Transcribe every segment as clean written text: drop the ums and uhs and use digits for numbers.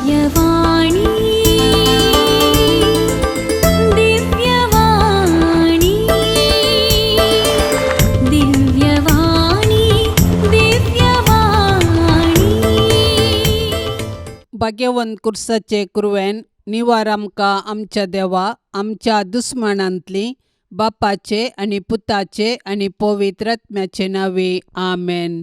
दिव्यवाणी दिव्यवाणी दिव्यवाणी दिव्यवाणी. भाग्यवंत कुर्साचे कुरवेन निवार आमकां आमच्या देवा आमच्या दुस्मनांतली बापाचे आनी पुताचे आनी पवित्र आत्म्याचे नावे आमेन.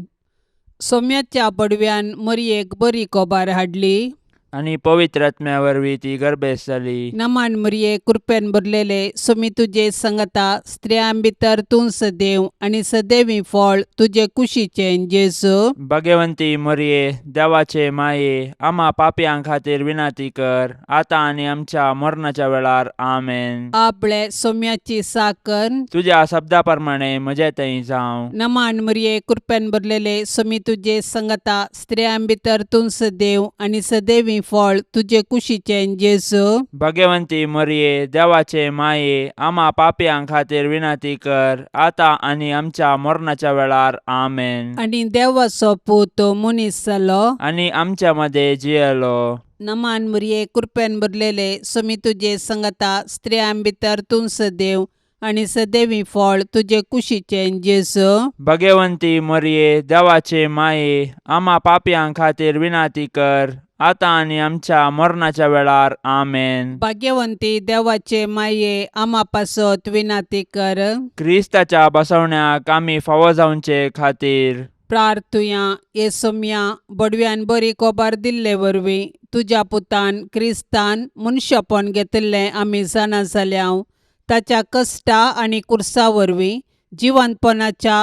सोम्याच्या पडव्यान मरयेक बरी कोबार हाडली आणि पवित्र आत्म्या वरवीं ती गर्भेस जाली. नमान मरये कृपेन भरलेले सोमी तुजे संगता स्त्रियां भितर तूं सदैव आनी सदैवी फळ तुजे कुशीचें जेजू. भाग्यवंती मरिये देवाचे माये आम्हा पापयां खातीर विनाती कर आता आनी आमच्या मरणाच्या वेळार आमेन. आपले सोम्याची साकर तुझ्या शब्दा प्रमाणे म्हजे थंय जावं. नमान मरये कृपेन भरलेले सोमी तुजे संगता स्त्रियां भितर तूं सदैव आनी सदैवी फळ तुजे कुशीचें जेजू. भाग्यवंती मरिये देवाचे माये आम्हा पापयां खातीर विनाती कर आता आनी आमच्या मरणाच्या वेळार आमेन. आनी देवाचो पूत मनीस जालो आनी आमच्या मध्ये जियेलो. नमान मरये कृपेन भरलेले सोमी तुजे संगता स्त्रियां भितर तूं सदैव आनी सदैवी फळ तुजे कुशीचें जेजू. भाग्यवंती मरिये देवाचे माये आम्हा पापयां खातीर विनाती कर आता आनी आमच्या मरणाच्या वेळार आमेन. भाग्यवंती देवाचे माये आम्हा पासत विनाती कर. क्रिस्ताच्या बसवण्याक आमी फावो जावचे खातीर प्रार्थुया ये सोम्या बडव्यान बरी कोबार दिल्ले वरवीं तुज्या पुतान क्रिस्तान मनशापण घेतिल्लें आमी जाणा जाल्याव ताच्या कश्टा आनी कुर्सा वरवीं जिवंतपणाच्या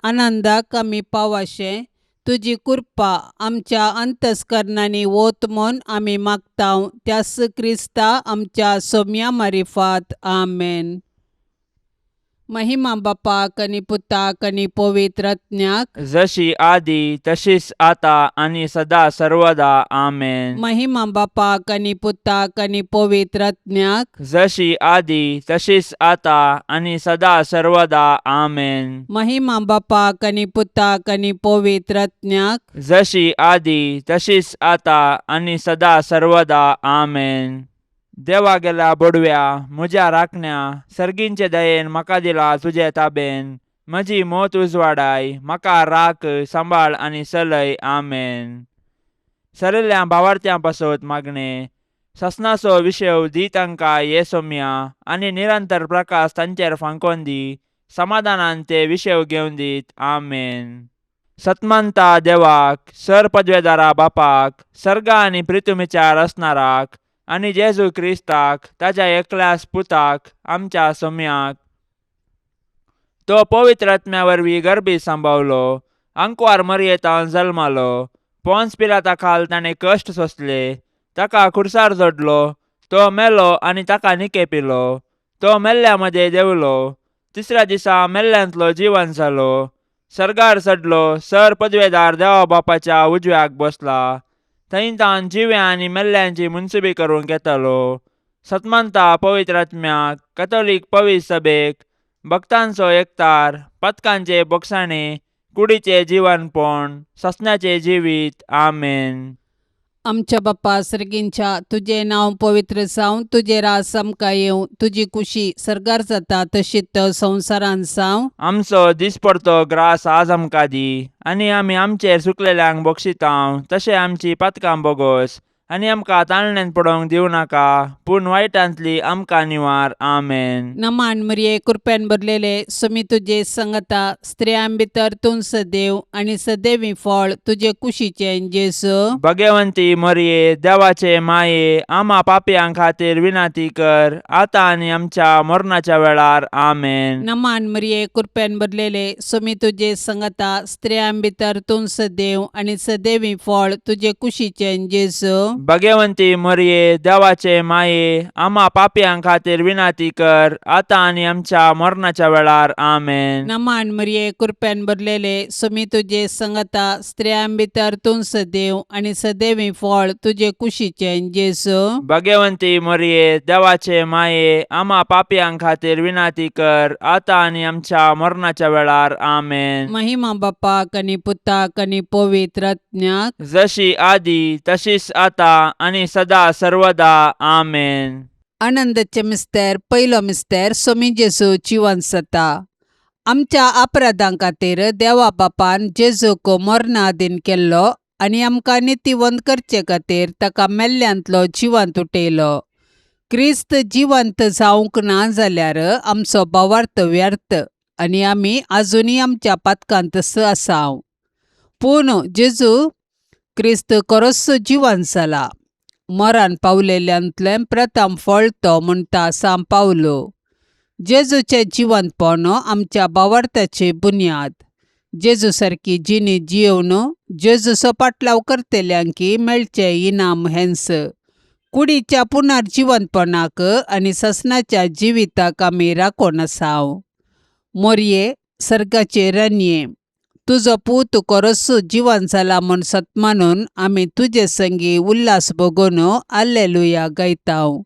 आनंदाक आमी पावाशे तुजी कृपा आमच्या अंतस्करणांनी वोत म्हूण आमी मागताव त्यास क्रिस्ता आमच्या सोम्या मारिफात आमेन. महिमा बापाक आनी पुताक आनी पवित्र आत्म्याक जशी आदी तशीच आता आनी सदा सर्वदा आमेन. महिमा बापाक आनी पुताक आनी पवित्र आत्म्याक जशी आदी तशीच आता आनी सदा सर्वदा आमेन. महिमा बापाक आनी पुताक आनी पवित्र आत्म्याक जशी आदी तशीच आता आनी सदा सर्वदा आमेन. देवा गेल्या बडव्या म्हज्या राखण्या सर्गींचे दयेन म्हाका दिला तुजे ताबेन म्हजी मोत उजवाडाय म्हाका राख सांबाळ आनी चलय आमेन. सरिल्ल्या भावार्थ्यां पासत मागणे ससनाचो विशय दी तांकां ये सोम्या आनी निरंतर प्रकाश तांचेर फांकोन दी समाधानान ते विशय घेवन दीत आमेन. सतमंता देवाक सर पदवेदारा बापाक सर्गा आनी पृथ्वीचार असणाराक आनी जेजू क्रिस्ताक ताच्या एकल्याच पुताक आमच्या सोम्याक तो पवित्र आत्म्या वरवीं गर्भी सांबावलो अंकवार मरयेतान जल्मालो पोंस पिलाता खाल ताणें कश्ट सोंसले ताका खुर्सार जोडलो तो मेलो आनी ताका निकेपिलो तो मेल्ल्या मदें देंवलो तिसऱ्या दिसा मेल्ल्यांतलो जिवन जालो सर्गार चडलो सर पदवेदार देवा बापाच्या उजव्याक बसला थंय तान जिव्या आनी मेल्ल्यांची मुनसुबी करूंक येतलो. सतमंता पवित्र आत्म्याक कॅथोलीक पवित्र सभेक भक्तांचो एकतार पथकांचे बोगसाणे कुडीचे जिवनपण ससण्याचे जिवीत आमेन. आमच्या बापा सर्गींच्या तुझे नाव पवित्र जावं तुझे रास आमकां येवं तुजी कुशी सर्गार जाता तशीच संवसारान जावं. आमचो दिसपडतो ग्रास आज आमकां दी आनी आमी आमचेर सुकलेल्यांक बक्षितांव तशें आमची पातकां बोगोस आनी आमकां ताळण्यांत पडोवंक दिवं नाका पूण वायटांतली आमकां निवार आमेन. नमान मरये कृपेन भरलेले सोमी तुजे संगता स्त्रियां भितर तूं सदैव आनी सदैवी फळ तुजे कुशीचें जेजू. भाग्यवंती मरिये देवाचे माये आम्हा पापयां खातीर विनाती कर आता आनी आमच्या मरणाच्या वेळार आमेन. नमान मरये कृपेन भरलेले सोमी तुजे संगता स्त्रियां भितर तूं सदैव आनी सदैवी फळ तुजे कुशीचें जेजू. भाग्यवंती मरिये देवाचे माये आम्हा पापयां खातीर विनाती कर आता आनी आमच्या मरणाच्या वेळार आमेन. नमान मरये कृपेन भरलेले सोमी तुजे संगता स्त्रियां भितर तूं सदैव आनी सदैवी फळ तुजे कुशीचें जेजू. भाग्यवंती मरिये देवाचे माये आम्हा पापयां खातीर विनाती कर आता आनी आमच्या मरणाच्या वेळार आमेन. महिमा बापाक आनी पुताक आनी पवित्र आत्म्याक जशी आदी तशीच आता आता आणि सदा सर्वदा आमेन. आनंदाचे मिस्तेर पयलो मिस्तेर सोमी जेजू जिवंत जाता. आमच्या अपराधां खातीर देवा बापान जेजूक मरणाधीन केल्लो आनी आमकां नितिवंत करचे खातीर ताका मेल्ल्यांतलो जिवंत उठयलो. क्रिस्त जिवंत जावंक ना जाल्यार आमचो भावार्थ व्यर्थ आनी आमी आजुनी आमच्या पातकांतच आसाव. पूण जेजू क्रिस्त खरोच जिवंत जाला. मरण पावलेल्यांतलें प्रथम फळ तो म्हणटा सांत पावलो. जेजूचें जिवंतपण आमच्या भावार्थाची बुन्याद. जेजू सारकी जिणी जियोवन जेजूचो पाटलाव करतल्यांकी मेळचें इनाम हेंस. कुडीच्या पुनर्जिवंतपणाक आनी ससनाच्या जिविताक आमी राखोन आसाव. मोरये सर्गाचे रानये, तुजो पूत खरोच जिवंत जाला म्हूण सतमानून आमी तुजे संगी उल्हास भोगून हाल्लेलुया गायताव.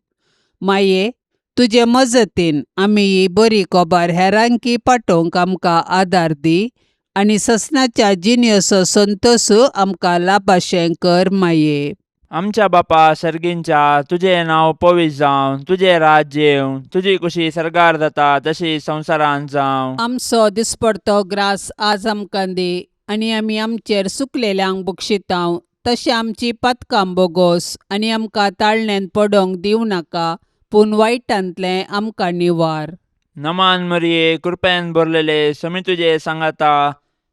माये, तुजे मजतीन आमी ही बरी खबर हेरांकी पाठोवंक आमकां आदार दी आनी ससनाच्या जिणेचो संतोश आमकां लाभाशें कर माये. आमच्या बापा सर्गींच्या, तुझें नांव पवित्र जावं, तुजें राज्य येवं, तुजी कुशी सर्गार जाता तशी संवसारांत जावं. आमचो दिसपडतो ग्रास आज आमकां दी आनी आमी आमचेर सुकलेल्यांक बक्षितांव तशें आमची पातकां बोगोस आनी आमकां ताळणेन पडोवंक दिवं नाका पूण वायटांतलें आमकां निवार. नमान मरिये, कृपेन भरलेले, समी तुजे सांगाता,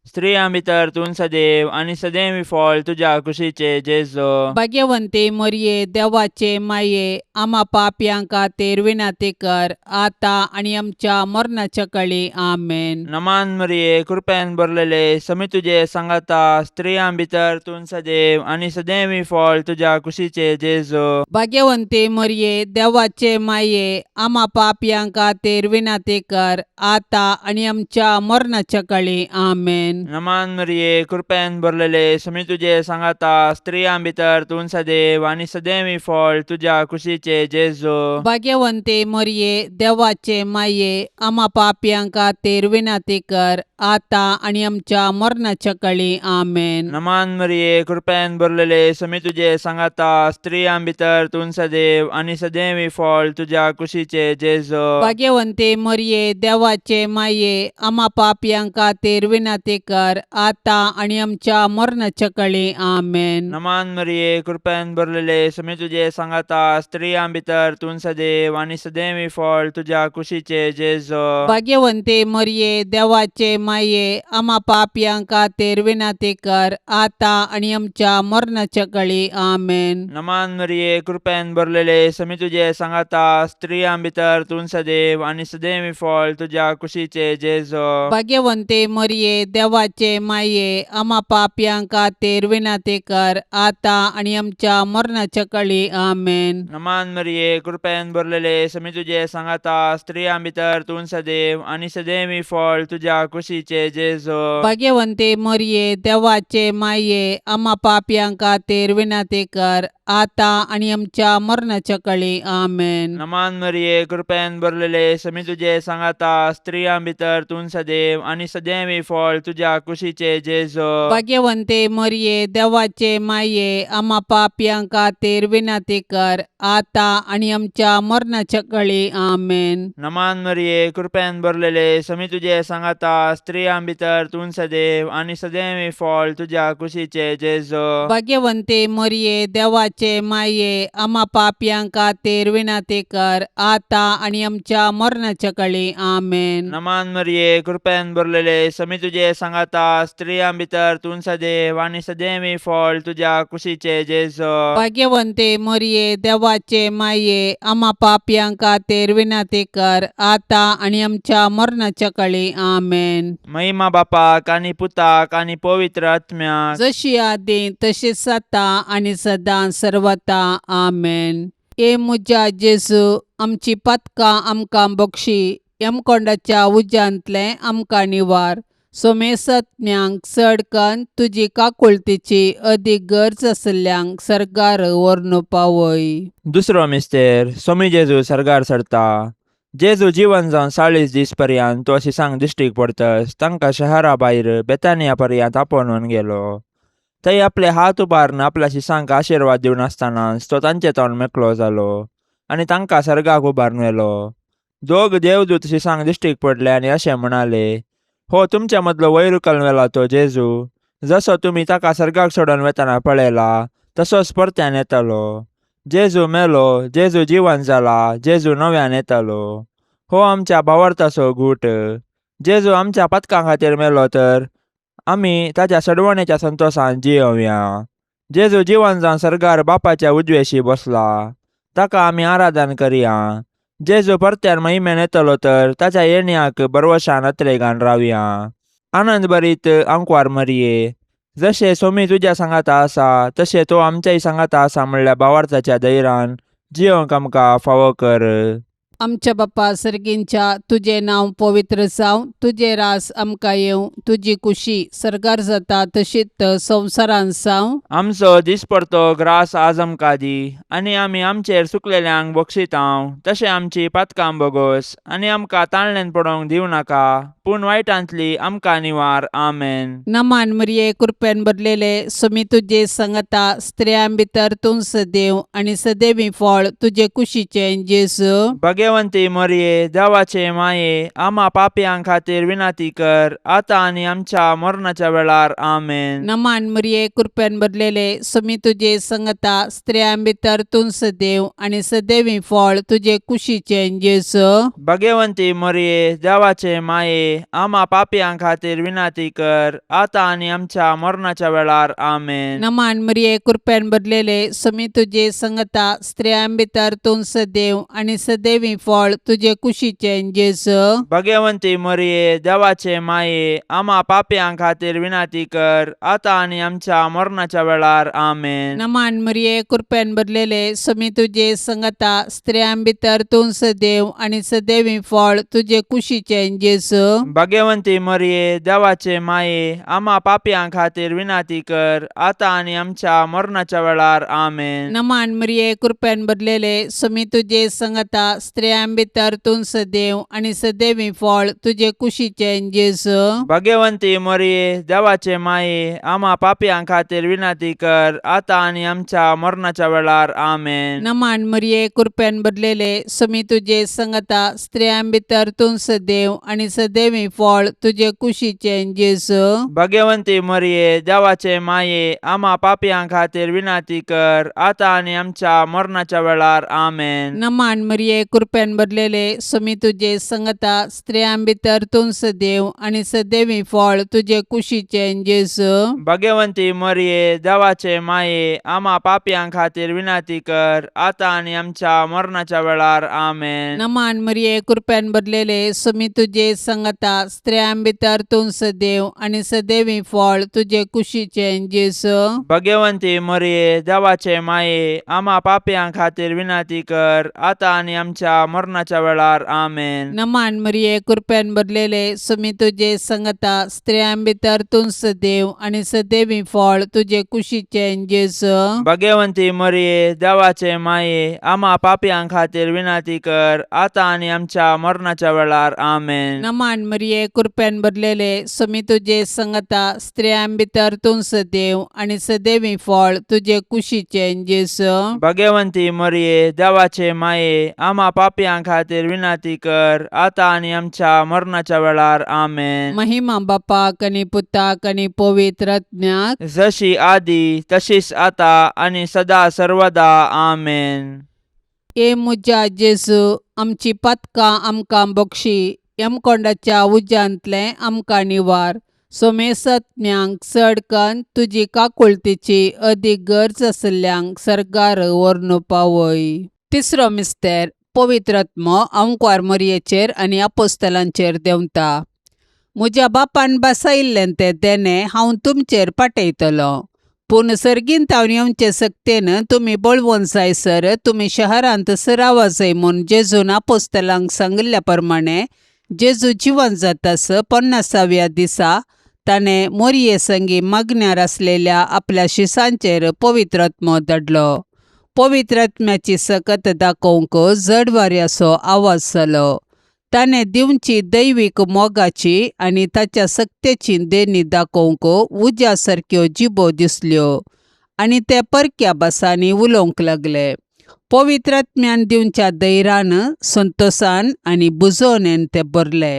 स्त्रियां भितर तूं सदैव आनी सदैवी फळ तुज्या कुशीचे जेजू. भाग्यवंते मरिये, देवाचे माये, आम्हा पापयांक खातीर विनाती कर आता आनी आमच्या मरणाच्या काळी आमेन. नमान मरिये, कृपेन भरलेले, समी तुजे सांगाता, स्त्रियां भितर तूं सदैव आनी सदैवी फळ तुज्या कुशीचे जेजू. भाग्यवंते मरिये, देवाचे माये, आम्हा पापयांक खातीर विनाती कर आता आनी आमच्या मरणाच्या काळी आमेन. नमान मरिये, कृपेन भरलेले, समी तुजे सांगाता, स्त्रियां भितर तूं सदैव आनी सदैवी फळ तुज्या कुशीचे जेजू. भाग्यवंते मरिये, देवाचे माये, आम्हा पापयांक खातीर विनाती कर आता आनी आमच्या मरणाच्या काळी आमेन. नमान मरिये, कृपेन भरलेले, समी तुजे सांगाता, स्त्रियां भितर तूं सदैव आनी सदैवी फळ तुज्या कुशीचे जेजू. भाग्यवंते मरिये, देवाचे माये, आम्हा पापयांक खातीर विनाती कर आता आनी आमच्या मरणाच्या काळी आमेन. नमान मरिये, कृपेन भरलेले, समी तुजे सांगाता, स्त्रियां भितर तूं सदैव आनी सदैवी फळ तुज्या कुशीचे जेजू. भाग्यवंते मरिये, देवाचे माये, आम्हा पापयांक खातीर विनाती कर आता आनी आमच्या मरणाच्या काळी आमेन. नमान मरिये, कृपेन भरलेले, समी तुजे सांगाता, स्त्रियां भितर तूं सदैव आनी सदैवी फळ तुज्या कुशीचे जेजू. भाग्यवंते मरिये, देवाचे माये, आम्हा पापयांक खातीर विनाती कर आता आनी आमच्या मरणाच्या काळी आमेन. नमान मरिये, कृपेन भरलेले, समी तुजे सांगाता, स्त्रियां भितर तूं सदैव आनी सदैवी फळ तुज्या कुशीचे जेजू. भाग्यवंते मरिये, देवाचे माये, आम्हा पापयांक खातीर विनाती कर आता आनी आमच्या मरणाच्या काळी आमेन. नमान मरिये, कृपेन भरलेले, समी तुजे सांगाता, स्त्रियां भितर तूं सदैव आनी सदैवी फळ तुज्या कुशीचे जेजू. भाग्यवंते मरिये, देवाचे माये, आम्हा पापयांक खातीर विनाती कर आता आनी आमच्या मरणाच्या काळी आमेन. नमान मरिये, कृपेन भरलेले, समी तुजे सांगाता, स्त्रियां भितर तूं सदैव आनी सदैवी फळ तुज्या कुशीचे जेजू. भाग्यवंते मरिये, देवाचे माये, आम्हा पापयांक खातीर विनाती कर आता आनी आमच्या मरणाच्या काळी आमेन. नमान मरिये, कृपेन भरलेले, समी तुजे सांगाता, स्त्रियां भितर तूं सदैव आनी सदैवी फळ तुज्या कुशीचे जेजू. भाग्यवंते मरिये, देवाचे माये, आम्हा पापयांक खातीर विनाती कर आता आनी आमच्या मरणाच्या काळी आमेन. महिमा बापाक आनी पुताक आनी पवित्र आत्म्याक, जशी आदी तशीच आता आनी सदां सर्वता आमेन. ए मुजा जेजू, आमची पातकां आमकां बक्षी, यमकोंडाच्या उज्यांतले आमकां निवार. सोमेसत्म्यांक चडकन तुजी काकुळतीची अदीक गरज आसल्यांक सरकार व्हरून पावय. दुसरो मिस्तेर, सोमी जेजू सर्गार सरता. जेजू जिवन जावन 40 दीस पर्यंत तो अशी सांग दिश्टीक पडतस तांकां शहरा भायर बेतानिया पर्यंत आपोवन गेलो. थंय आपले हात उबारून आपल्या शिसांक आशिर्वाद दिवन आसतना तो तांचे तोंड मेकळो जालो आनी तांकां सर्गाक उबारून व्हेलो. दोग देवदूत शिसांक दिश्टीक पडले आनी अशें म्हणाले, हो तुमच्या मदलो वयर उखलून व्हेला तो जेजू, जसो तुमी ताका सर्गाक सोडून वेतना पळयला तसोच परत्यान येतलो. जेजू मेलो, जेजू जिवंत जाला, जेजू नव्यान येतलो. हो आमच्या भावार्थाचो घूट. जेजू आमच्या पातकां खातीर मेलो तर आमी ताच्या सडवणेच्या संतोशान जियोवया. जेजू जिवंत जावन सर्गार बापाच्या उजवेशी बसला, ताका आमी आराधन करया. जेजू परत्यान महिमेन येतलो तर ताच्या येण्याक बरवशान अत्रेगान रावया. आनंद भरीत आंकवार मरये, जशे सोमी तुज्या सांगाता आसा तशें तो आमच्याय सांगाता आसा म्हणल्या भावार्थाच्या धैर्यान जियोंक आमकां फावो कर. आमच्या बापा सर्गींच्या, तुझे नांव पवित्र जावं, तुझे रास आमकां येवं, तुजी कुशी सर्गार जाता तशीच संवसारान जावं. आमचो दिसपडतो ग्रास आज आमकां दी, आनी आमी आमचेर सुकलेल्यांक बक्षितांव, तशें आमची पातकां बोगोस आनी आमकां ताळणेन पडोवंक दिवं नाका, पूण वायटांतली आमकां निवार. आमेन. नमान मरिये, कृपेन भरलेले, सोमी तुजे सांगता स्त्रियां भितर तूं सदैव आनी सदैवी फळ तुजे कुशीचें जेजू. भगवंती मरिये, देवाचे माये, आम्हा पापयांक खातीर विनाती कर, आता आनी आमच्या मरणाच्या वेळार. आमेन. नमान मरिये, कृपेन भरलेले, सोमी तुजे सांगता स्त्रियां भितर तूं सदैव आनी सदैवी फळ तुजे कुशीचें जेजू. भगवंती मरिये, देवाचे माये, आम्हा पापयांक खातीर विनाती कर, आता आनी आमच्या मरणाच्या वेळार. आमेन. नमान मरिये, कृपेन भरलेले, सोमी तुजे सांगता स्त्रियां भितर तूं सदैव आनी सदैवी फळ तुजे कुशीचें जेजू. भगवंती मरिये, देवाचे माये, आम्हा पापयांक खातीर विनाती कर, आता आनी आमच्या मरणाच्या वेळार. आमेन. नमान मरिये, कृपेन भरलेले, सोमी तुजे सांगता स्त्रियां भितर तूं सदैव आनी सदैवी फळ तुजे कुशीचें जेजू. भगवंती मरिये, देवाचे माये, आम्हा पापयांक खातीर विनाती कर, आता आनी आमच्या मरणाच्या वेळार. आमेन. नमान मरिये, कृपेन भरलेले, सोमी तुजे सांगता स्त्रियां भितर तूं सदैव आनी सदैवी फळ तुजे कुशीचें जेजू. भगवंती मरिये, देवाचे माये, आम्हा पापयांक खातीर विनाती कर, आता आनी आमच्या मरणाच्या वेळार. आमेन. नमान मरिये, कृपेन भरलेले, सोमी तुजे सांगता स्त्रियां भितर तूं सदैव आनी सदैवी फळ तुजे कुशीचें जेजू. भगवंती मरिये, देवाचे माये, आम्हा पापयांक खातीर विनाती कर, आता आनी आमच्या मरणाच्या वेळार. आमेन. नमान मरिये, कृपेन भरलेले, सोमी तुजे सांगता स्त्रियां भितर तूं सदैव आनी सदैवी फळ तुजे कुशीचें जेजू. भगवंती मरिये, देवाचे माये, आम्हा पापयांक खातीर विनाती कर, आता आनी आमच्या मरणाच्या वेळार. आमेन. नमान मरिये, कृपेन भरलेले, सोमी तुजे सांगता स्त्रियां भितर तूं सदैव आनी सदैवी फळ तुजे कुशीचें जेजू. भगवंती मरिये, देवाचे माये, आम्हा पापयांक खातीर विनाती कर, आता आनी आमच्या मरणाच्या वेळार. आमेन. नमान मरिये, कृपेन भरलेले, सोमी तुजे सांगता स्त्रियां भितर तूं सदैव आनी सदैवी फळ तुजे कुशीचें जेजू. भगवंती मरिये, देवाचे माये, आम्हा पापयांक खातीर विनाती कर, आता आनी आमच्या मरणाच्या वेळार. आमेन. नमान मरिये, कृपेन भरलेले, सोमी तुजे सांगता स्त्रियां भितर तूं सदैव आनी सदैवी फळ तुजे कुशीचें जेजू. भगवंती मरिये, देवाचे माये, आम्हा पापयांक खातीर विनाती कर, आता आनी आमच्या मरणाच्या वेळार. आमेन. महिमा बापाक आनी पुताक आनी पवित्र आत्म्याक, जशी आदी तशीच आता आनी सदा सर्वदा. आमेन. ए मुजा जेजू, आमची पातकां आमकां बक्षी, यमकोंडाच्या उज्यांतले आमकां निवार. सोमेसत्म्यांक चडकन तुजी काकुळतीची अदीक गरज आसल्यांक सर्गार व्हरून पावय. तिसरो मिस्तेर, पवित्र आत्मो अंकवार मरयेचेर आनी आपोस्तलांचेर देंवता. म्हज्या बापान बसयिल्लें तें देणें हांव तुमचेर पाठयतलो, पूण सर्गीन तावन येवचे सक्तेन तुमी बळवून जायसर तुमी शहरांत सरावा जाय म्हूण जेजून आपोस्तलांक सांगिल्ल्या प्रमाणे जेजू जिवंत जातास 50व्या दिसा ताणें मोरये संगी मागण्यार आसलेल्या आपल्या शिसांचेर पवित्र आत्मो धाडलो. पवित्र आत्म्याची सकत दाखोवंक जड वाऱ्याचो आवाज जालो. ताणें दिवची दैवीक मोगाची आनी ताच्या सक्तेची देणी दाखोवंक उज्या सारक्यो जिबो दिसल्यो आनी ते परक्या भासांनी उलोवंक लागले. पवित्रात्म्यान दिवच्या धैर्यान, संतोषान आनी बुजवणेन ते भरले.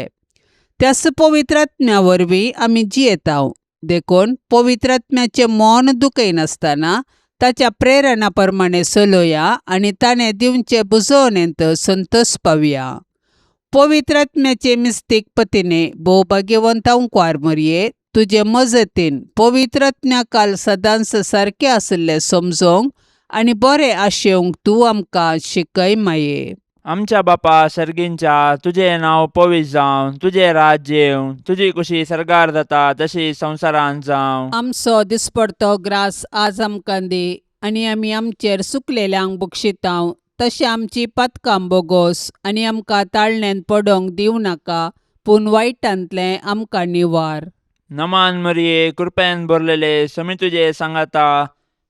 त्याच पवित्रात्म्या वरवीं आमी जियेताव. देखून पवित्रात्म्याचें मन दुखयनासतना ताच्या प्रेरणा प्रमाणे चलोया आनी ताणें दिवचे बुजवणेंत संतोष पावया. पवित्रात्म्याचे मिस्तीक पतीने भोवभाग्यवंतांकार मरये, तुजे मजतीन पवित्रात्म्या काल सदांच सारकें आसले समजोवंक आनी बरें आशेवंक तूं आमकां शिकय माये. आमच्या बापा सर्गींच्या, तुझे नाव पवित्र जावं, तुझे राज्य येवं, तुझी कुशी सरकार जाता तशी संवसारांत जावं. आमचो दिसपडतो ग्रास आज आमकां दी आनी आमी आमचेर चुकलेल्यांक बक्षितांव, तशें आमची पातकां बोगोस आनी आमकां ताळणेन पडोवंक दिवं नाका, पूण वायटांतलें आमकां निवार. नमान मरिये, कृपेन भरलेले, समी तुजे सांगाता,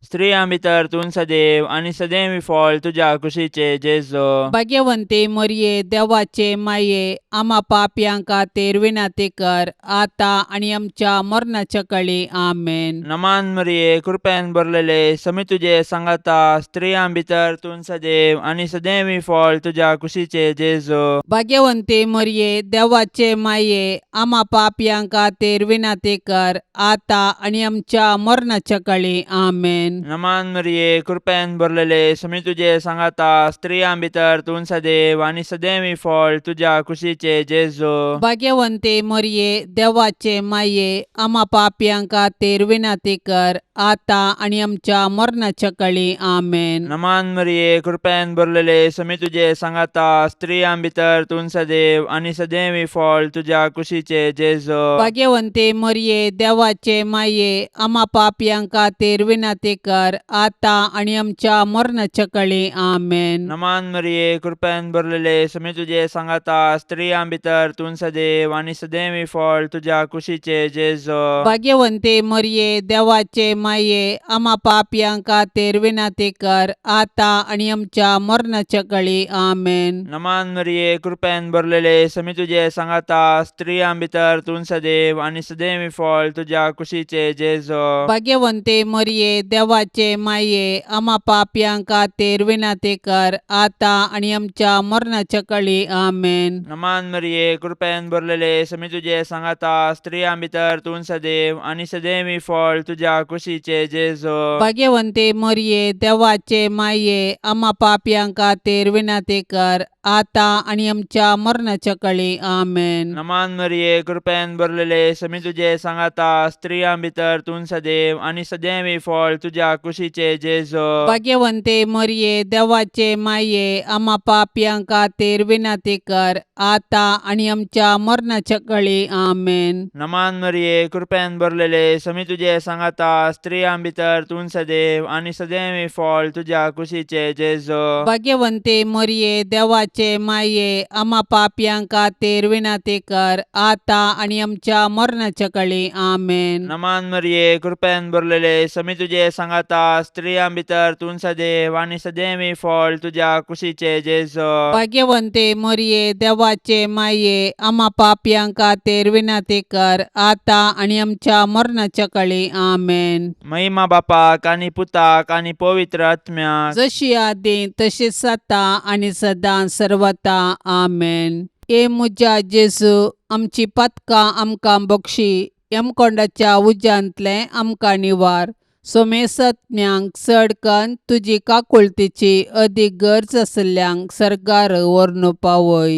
स्त्रियां भितर तूं सदैव आनी सदैवी फळ तुज्या कुशीचे जेजो. भाग्यवंते मरये, देवाचे माये, आमा पापयांक खातीर विनाती कर, आतां आनी आमच्या मरणाच्या काळी आमेन. नमान मरिये, कृपेन भरलेले, समी तुजे सांगाता, स्त्रियां भितर तूं सदैव आनी सदैवी फळ तुज्या कुशीचे जेजो. भाग्यवंते मरये, देवाचे माये, आमा पापयांक खातीर विनाती कर, आतां आनी आमच्या मरणाच्या काळी आमेन. नमान मरिये, कृपेन भरलेले, समी तुजे सांगाता, स्त्रियां भितर तूं सदैव आनी सदैवी फळ तुज्या कुशीचे जेजो. भाग्यवंते मरये, देवाचे माये, आमा पापयांक खातीर विनाती कर, आतां आनी आमच्या मरणाच्या काळी आमेन. नमान मरिये, कृपेन भरलेले, समी तुजे सांगाता, स्त्रियां भितर तूं सदैव आनी सदैवी फळ तुज्या कुशीचे जेजो. भाग्यवंते मरये, देवाचे माये, आमा पापयांक खातीर विनाती कर, आतां आनी आमच्या मरणाच्या काळी आमेन. नमान मरिये, कृपेन भरलेले, समी तुजे सांगाता, स्त्रियां भितर तूं सदैव आनी सदैवी फळ तुज्या कुशीचे जेजो. भाग्यवंते मरये, देवाचे माये, आमा पापयांक खातीर विनाती कर, आतां आनी आमच्या मरणाच्या काळी आमेन. नमान मरिये, कृपेन भरलेले, समी तुजे सांगाता, स्त्रियां भितर तूं सदैव आनी सदैवी फळ तुज्या कुशीचे जेजो. भाग्यवंते मरये, देवाचे माये, आमा पापयांक खातीर विनाती कर, आतां आनी आमच्या मरणाच्या काळी आमेन. नमान मरिये, कृपेन भरलेले, समी तुजे सांगाता, स्त्रियां भितर तूं सदैव आनी सदैवी फळ तुज्या कुशीचे जेजो. भाग्यवंते मरये, देवाचे माये, आमा पापयांक खातीर विनाती कर, आतां आनी आमच्या मरणाच्या काळी आमेन. नमान मरिये, कृपेन भरलेले, समी तुजे सांगाता, स्त्रियां भितर तूं सदैव आनी सदैवी फळ तुज्या कुशीचे जेजो. भाग्यवंते मरये, देवाचे माये, आमा पापयांक खातीर विनाती कर, आतां आनी आमच्या मरणाच्या काळी आमेन. नमान मरिये, कृपेन भरलेले, समी तुजे सांगाता, स्त्रियां भितर तूं सदैव आनी सदैवी फळ तुज्या कुशीचे जेजो. भाग्यवंते मरये, देवाचे माये, आमा पापयांक खातीर विनाती कर, आतां आनी आमच्या मरणाच्या काळी आमेन. नमान मरिये, कृपेन भरलेले, समी तुजे सांगाता, स्त्रियां भितर तूं सदैव आनी सदैवी फळ तुज्या कुशीचे जेजो. भाग्यवंते मरये, देवाचे माये, आमा पापयांक खातीर विनाती कर, आतां आनी आमच्या मरणाच्या काळी आमेन. महिमा बापाक आनी पुताक आनी पवित्र आत्म्याक, जशी आदी तशीच आता आनी सदां सर्वता आमेन. ए मुज्या जेजू, आमची पातकां आमकां बक्षी, यमकोंडाच्या उज्यांतले आमकां निवार. सोमेसत्म्यांक चड कन्न तुजी काकुळतीची अदीक गरज आसल्यांक सरकार व्हरून पावय.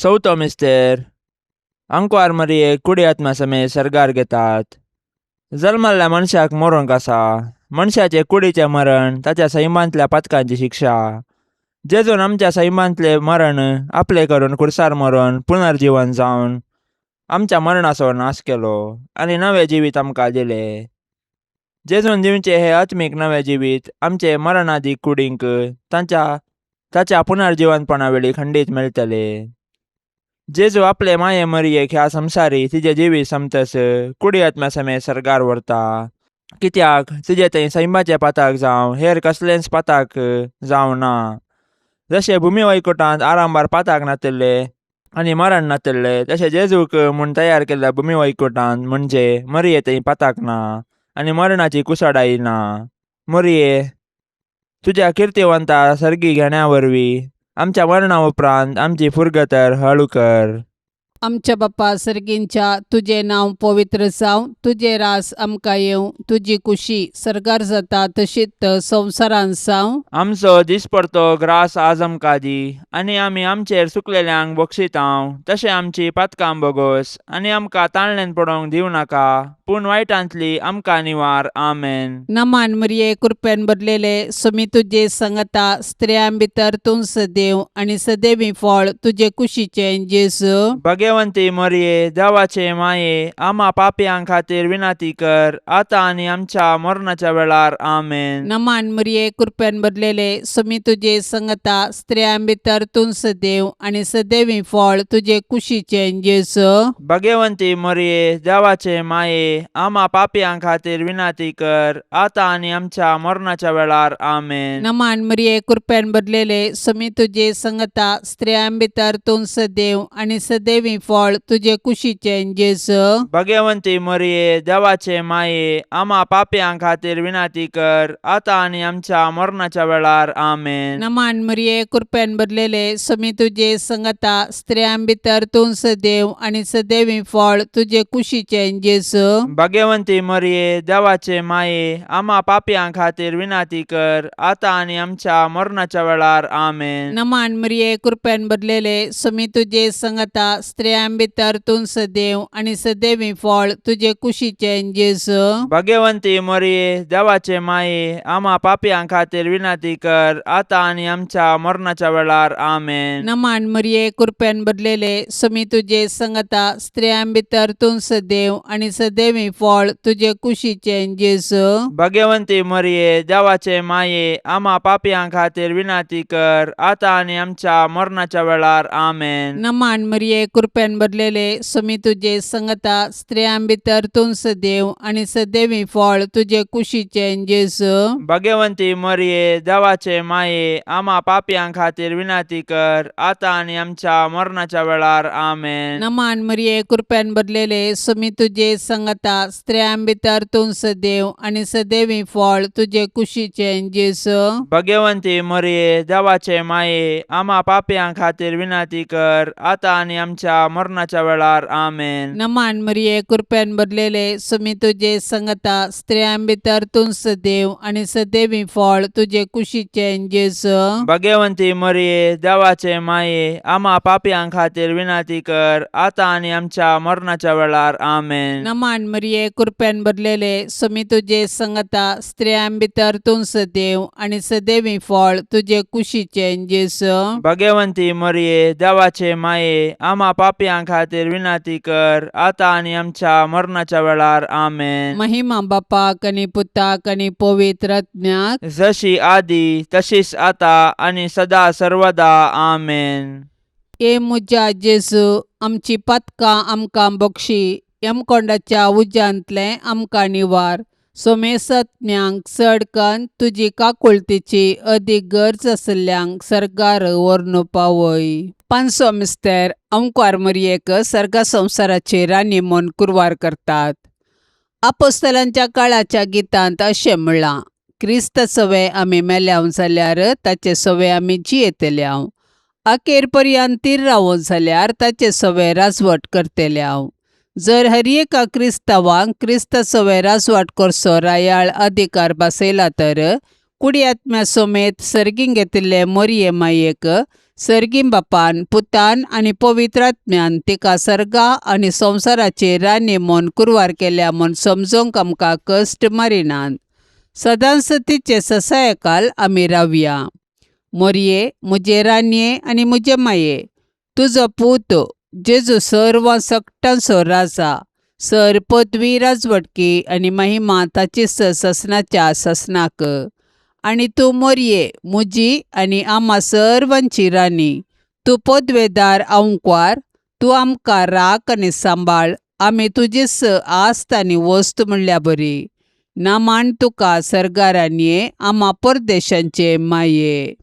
चवथो मिस्तेर. अंकवार मरिये कुडी आत्म्या समेत सरगार घेतात. जल्मल्ल्या मनशाक मरोंक आसा. मनशाचे कुडीचे मरण ताच्या सैमांतल्या पातकांची शिक्षा. जेजून आमच्या सैमांतले मरण आपले करून कुर्सार मरून पुनर्जीवन जावन आमच्या मरणाचो नाश केलो आनी नवे जिवीत आमकां दिले. जेजून दिवचे हे आत्मीक नवे जिवीत आमचे मरणादीक कुडींक ताच्या पुनर्जीवनपणा वेळी खंडीत मेळटले. जेजू आपले माये मरियेक ह्या संवसारी तिजे जिवीत समतस कुडी आत्म्या समेत सरगार व्हरता. कित्याक तिजे थंय सैमाचे पाताक जावं हेर कसलेंच पाताक जावं ना. जशे भुमी वैकुंठांत आरांबार पाताक नातले आनी मरण नातल्ले तशें जेजूक म्हूण तयार केल्या भुमी वैकुंठांत म्हणजे मरये थंय पाताक ना आनी मरणाची कुसडाई ना. मरये, तुज्या किर्तिवंता सर्गी घेण्या वरवीं आमच्या मरणा उपरांत आमची फुरगतर हळू कर. आमच्या बाप्पा सर्गींच्या तुझे नांव पवित्र जावं, तुझे रास आमकां येवं, तुजी कुशी सर्गार जाता तशीच संवसारांत जावं. आमचो दिसपडतो ग्रास आज आमकां दी आनी आमी आमचेर चुकलेल्यांक बक्षितांव तशें आमची पातकां बोगोस आनी आमकां ताळणेन पडोवंक दिवं नाका पूण वायटांतली आमकां निवार. आमेन. नमान मरिये कृपेन भरलेले समी तुजे संगता स्त्रियां भितर तूं सदैव आनी सदैवी फळ तुजे कुशीचे जेजू. भगवंती मरये, देवाचे माये, आम्हा पापयां खातीर विनाती कर आतां आनी आमच्या मरणाच्या वेळार. आमेन. नमान मरिये कृपेन भरलेले समी तुजे संगता स्त्रियां भितर तूं सदैव आनी सदैवी फळ तुजे कुशीचे जेजू. भगवंती मरये, देवाचे माये, आम्हा पापयां खातीर विनाती कर आतां आनी आमच्या मरणाच्या वेळार. आमेन. नमान मरिये कृपेन भरलेले समी तुजे संगता स्त्रियां भितर तूं सदैव आनी सदैवी फळ तुजे कुशीचे जेजू. भगवंती मरये, देवाचे माये, आम्हा पापयां खातीर विनाती कर आतां आनी आमच्या मरणाच्या वेळार. आमेन. नमान मरिये कृपेन भरलेले समी तुजे संगता स्त्रियां भितर तूं सदैव आनी सदैवी फळ तुजे कुशीचे जेजू. भगवंती मरये, देवाचे माये, आम्हा पापयां खातीर विनाती कर आतां आनी आमच्या मरणाच्या वेळार. आमेन. नमान मरिये कृपेन भरलेले समी तुजे संगता स्त्रियां भितर तूं सदैव आनी सदैवी फळ तुजे कुशीचे जेजू. भगवंती मरये, देवाचे माये, आम्हा पापयां खातीर विनाती कर आतां आनी आमच्या मरणाच्या वेळार. आमेन. नमान मरिये कृपेन भरलेले समी तुजे संगता स्त्रियां भितर तूं सदैव आनी सदैवी फळ तुजे कुशीचे जेजू. भगवंती मरये, देवाचे माये, आम्हा पापयां खातीर विनाती कर आतां आनी आमच्या मरणाच्या वेळार. आमेन. नमान मरिये कृपेन भरलेले समी तुजे संगता स्त्रियां भितर तूं सदैव आनी सदैवी फळ तुजे कुशीचे जेजू. भगवंती मरये, देवाचे माये, आम्हा पापयां खातीर विनाती कर आतां आनी आमच्या मरणाच्या वेळार. आमेन. नमान मरिये कृपेन भरलेले समी तुजे संगता स्त्रियां भितर तूं सदैव आनी सदैवी फळ तुजे कुशीचे जेजू. भगवंती मरये, देवाचे माये, आम्हा पापयां खातीर विनाती कर आतां आनी आमच्या मरणाच्या वेळार. आमेन. नमान मरिये कृपेन भरलेले समी तुजे संगता स्त्रियां भितर तूं सदैव आनी सदैवी फळ तुजे कुशीचे जेजू. भगवंती मरये, देवाचे माये, आम्हा पापयां खातीर विनाती कर आतां आनी आमच्या मरणाच्या वेळार. आमेन. नमान मरिये कृपेन भरलेले समी तुजे संगता स्त्रियां भितर तूं सदैव आनी सदैवी फळ तुजे कुशीचे जेजू. भगवंती मरये, देवाचे माये, आम्हा पापयां खातीर विनाती कर आतां आनी आमच्या मरणाच्या वेळार. आमेन. महिमा बापाक आनी पुताक आनी पवित्र आत्म्याक जशी आदी तशीच आतां आनी सदा सर्वदा. आमेन. ए मुजा जेजू, आमची पातकां आमकां बक्षी, यमकोंडाच्या उज्यांतले आमकां निवार. सोमेसत्म्यांक चडकन तुजी काकुळतीची अदीक गरज आसल्यांक सर्गार व्हरून पावय. पांचवो मिस्तेर ओंकार मरयेक सर्गा संवसाराचेर रानी म्हूण कुरवार करतात. आपोस्तलांच्या काळाच्या गितांत अशें म्हणलां, क्रिस्त सवे आमी मेल्याव जाल्यार ताचे सवे आमी जियेतल्याव. अखेर पर्यंत तीर रावूं जाल्यार ताचे सवे राजवट करतल्याव. जर हर एका क्रिस्तावांक क्रिस्त सवे राजवट करचो रायाळ अधिकार बसयला तर कुडियात्म्या समेत सर्गीं घेतिल्ले मरये मायेक सर्गीं बापान, पुतान आनी पवित्र आत्म्यान तिका सर्गा आनी संवसाराचेर रानी म्हूण कुरवार केल्या म्हूण समजोवंक आमकां कश्ट मारिनात. सदांच तिचे ससायकाल आमी रावया. मरये, मुजे रानये आनी मुजे माये, तुजो पूत जेजू सर्व सकटांचो राजा, सर पदवी राजवटकी आनी महिमा ताचीच ससनाच्या ससनाक. आनी तूं मरये, मुजी आनी आम्हा सर्वांची रानी, तूं पदवेदार ओंकार, तूं आमकां राख आनी सांबाळ. आमी तुजीच आस्त आनी वस्त म्हणल्या बरी. नामान तुका सर्गारानये, आम्हा परदेशांचे माये.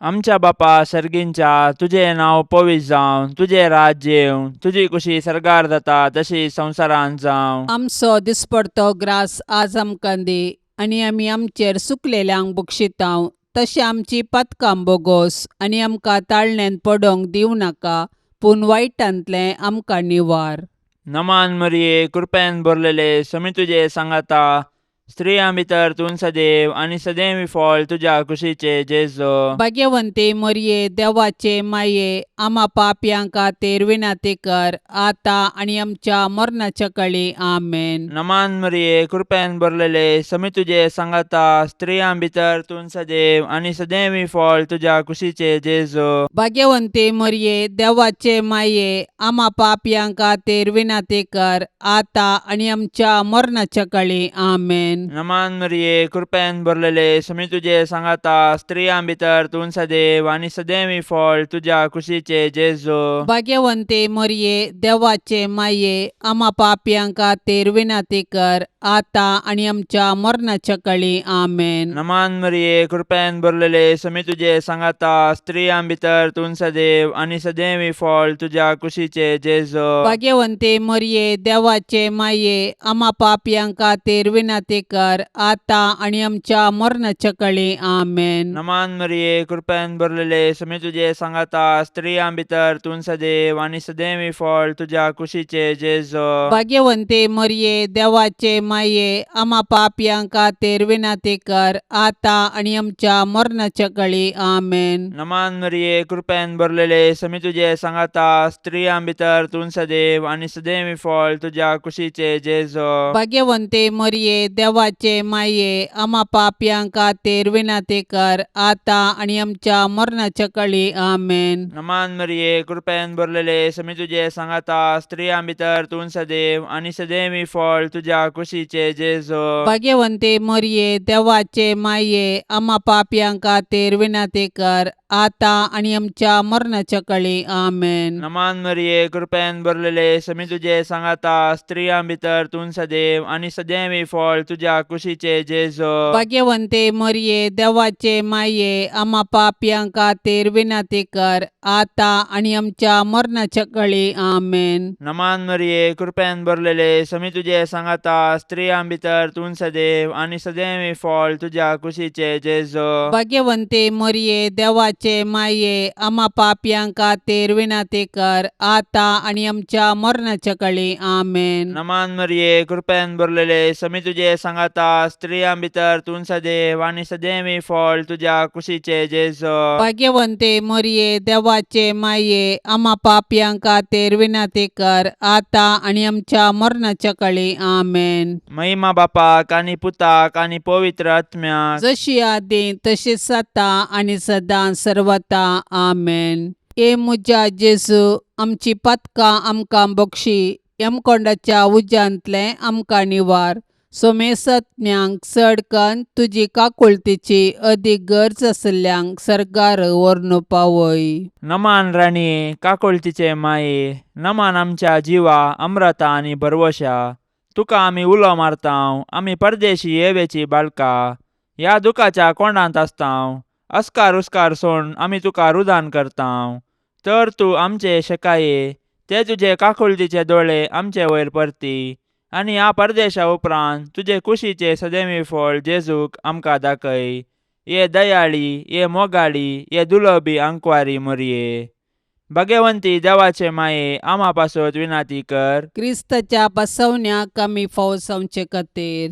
आमच्या बापा सर्गींच्या तुझे नाव पवित्र जावं, तुझे राज्य येवं, तुझी कुशी सरकार जाता तशी संवसारांत जावं. आमचो दिसपडतो ग्रास आज आमकां दी, आनी आमी आमचेर सुकलेल्यांक बक्षितांव. तशें आमची पातकां बोगोस, आनी आमकां ताळण्यांत पडोवंक दिवं नाका, पूण वायटांतलें आमकां निवार. नमान मरिये, कृपेन भरलेले, समी तुझे सांगाता, स्त्रियां भितर तूं सदैव आनी सदैवी फळ तुझ्या कुशीचे जेजो. भाग्यवंते मरिये, देवाचे माये, आम्हा पापयांक खातीर विनाती कर, आता आनी आमच्या मरणाच्या काळी आमेन. नमान मरिये, कृपेन भरलेले, समी तुझे सांगाता, स्त्रियां भितर तूं सदैव आनी सदैवी फळ तुझ्या कुशीचे जेजो. भाग्यवंते मरिये, देवाचे माये, आम्हा पापयांक खातीर विनाती कर, आता आनी आमच्या मरणाच्या काळी आमेन. नमान मरिये, कृपेन भरलेले, समी तुझे सांगाता, स्त्रियां भितर तूं सदैव आनी सदैवी फळ तुझ्या कुशीचे जेजो. भाग्यवंते मरिये, देवाचे माये, आम्हा पापयांक खातीर विनाती कर, आता आनी आमच्या मरणाच्या काळी आमेन. नमान मरिये, कृपेन भरलेले, समी तुझे सांगाता, स्त्रियां भितर तूं सदैव आनी सदैवी फळ तुझ्या कुशीचे जेजो. भाग्यवंते मरिये, देवाचे माये, आम्हा पापयांक खातीर विनाती कर, आता आनी आमच्या मरणाच्या काळी आमेन. नमान मरिये, कृपेन भरलेले, समी तुझे सांगाता, स्त्रियां भितर तूं सदैव आनी सदैवी फळ तुझ्या कुशीचे जेजो. भाग्यवंते मरिये, देवाचे माये, आम्हा पापयांक खातीर विनाती कर, आता आनी आमच्या मरणाच्या काळी आमेन. नमान मरिये, कृपेन भरलेले, समी तुझे सांगाता, स्त्रियां भितर तूं सदैव आनी सदैवी फळ तुझ्या कुशीचे जेजो. भाग्यवंते मरिये, देवाचे माये, आम्हा पापयांक खातीर विनाती कर, आता आनी आमच्या मरणाच्या काळी आमेन. नमान मरिये, कृपेन भरलेले, समी तुझे सांगाता, स्त्रियां भितर तूं सदैव आनी सदैवी फळ तुझ्या कुशीचे जेजो. भाग्यवंते मरिये, देवाचे माये, आम्हा पापयांक खातीर विनाती कर, आता आनी आमच्या मरणाच्या काळी आमेन. नमान मरिये, कृपेन भरलेले, समी तुझे सांगाता, स्त्रियां भितर तूं सदैव आनी सदैवी फळ तुझ्या कुशीचे जेजो. भाग्यवंते मरिये, देवाचे माये, आम्हा पापयांक खातीर विनाती कर, आता आनी आमच्या मरणाच्या काळी आमेन. नमान मरिये, कृपेन भरलेले, समी तुझे सांगाता, स्त्रियां भितर तूं सदैव आनी सदैवी फळ तुझ्या कुशीचे जेजो. भाग्यवंते मरिये, देवाचे माये, आम्हा पापयांक खातीर विनाती कर, आता आनी आमच्या मरणाच्या काळी आमेन. नमान मरिये, कृपेन भरलेले, समी तुझे सांगाता, स्त्रियां भितर तूं सदैव आनी सदैवी फळ तुझ्या कुशीचे जेजो. भाग्यवंते मरिये, देवाचे माये, आम्हा पापयांक खातीर विनाती कर, आता आनी आमच्या मरणाच्या काळी आमेन. महिमा बापाक आनी पुताक आनी पवित्र आत्म्याक, जशी आदी तशीच आता आनी सदां सर्वता आमेन. ए मुजा जेजू, आमची पातकां आमकां बक्षी, यमकोंडाच्या उज्यांतले आमकां निवार. सोमेसत्म्यांक चड कन्न तुजी काकुळतीची अदीक गरज आसल्यांक सरकार व्हरून पावय. नमान राणीये, काकुळतीचे माये, नमान आमच्या जिवा अमृता आनी भरवशा. तुका आमी उलो मारतांव, आमी परदेशी येवेची बाळकां, ह्या दुखाच्या कोंडांत आसतांव. अस्कार उस्कार सोडून आमी तुका रुदान करतांव. तर तूं आमचे शेकाये, ते तुजे काकुळतीचे दोळे आमचे वयर परती, आनी ह्या परदेशा उपरांत तुजे कुशीचे सदैवी फळ जेजूक आमकां दाखय. ये दयाळी, ये मोगाळी, ये दुलोबी आंकवारी मरिये. भाग्यवंती देवाचे माये, आम्हा पासत विनाती कर. क्रिस्ताच्या बसवण्याक आमी फावो जावचे खातीर